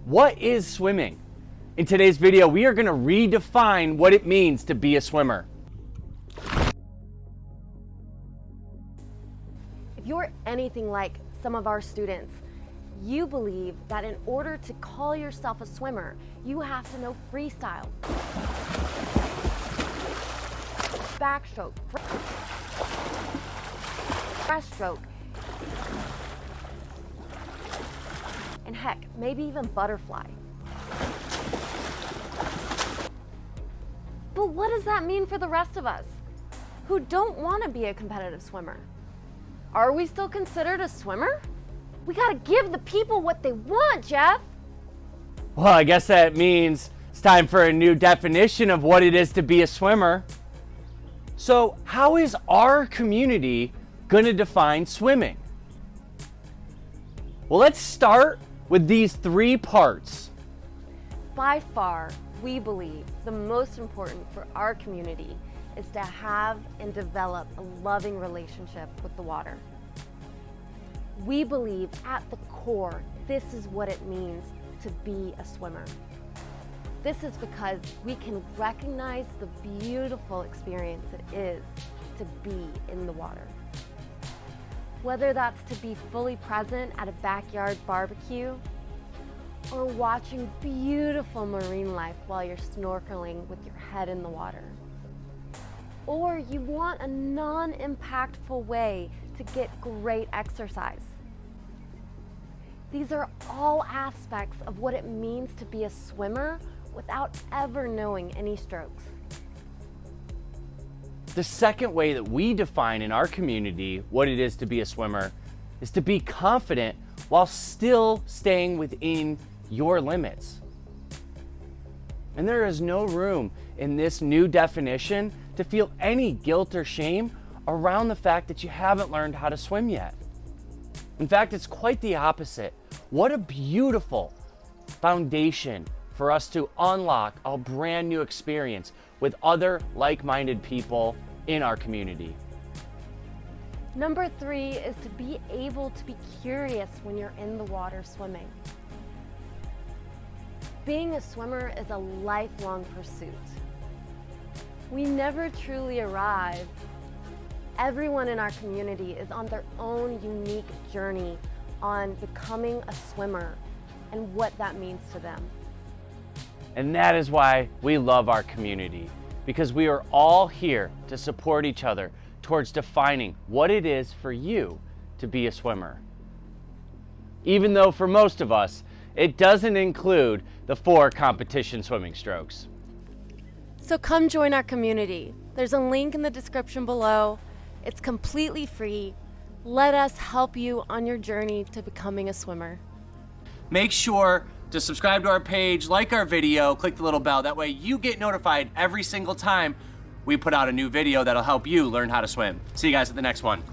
What is swimming? In today's video, we are going to redefine what it means to be a swimmer. If you're anything like some of our students, you believe that in order to call yourself a swimmer, you have to know freestyle, backstroke, breaststroke, and heck, maybe even butterfly. But what does that mean for the rest of us who don't want to be a competitive swimmer? Are we still considered a swimmer? We gotta give the people what they want, Jeff. Well, I guess that means it's time for a new definition of what it is to be a swimmer. So, how is our community going to define swimming? Well, let's start with these three parts. By far, we believe the most important for our community is to have and develop a loving relationship with the water. We believe at the core, this is what it means to be a swimmer. This is because we can recognize the beautiful experience it is to be in the water. Whether that's to be fully present at a backyard barbecue or watching beautiful marine life while you're snorkeling with your head in the water. Or you want a non-impactful way to get great exercise. These are all aspects of what it means to be a swimmer without ever knowing any strokes. The second way that we define in our community what it is to be a swimmer is to be confident while still staying within your limits. And there is no room in this new definition to feel any guilt or shame around the fact that you haven't learned how to swim yet. In fact, it's quite the opposite. What a beautiful foundation for us to unlock a brand new experience with other like-minded people in our community. Number 3 is to be able to be curious when you're in the water swimming. Being a swimmer is a lifelong pursuit. We never truly arrive. Everyone in our community is on their own unique journey on becoming a swimmer and what that means to them. And that is why we love our community, because we are all here to support each other towards defining what it is for you to be a swimmer. Even though for most of us, it doesn't include the 4 competition swimming strokes. So come join our community. There's a link in the description below. It's completely free. Let us help you on your journey to becoming a swimmer. Make sure to subscribe to our page, like our video, click the little bell. That way you get notified every single time we put out a new video that'll help you learn how to swim. See you guys at the next one.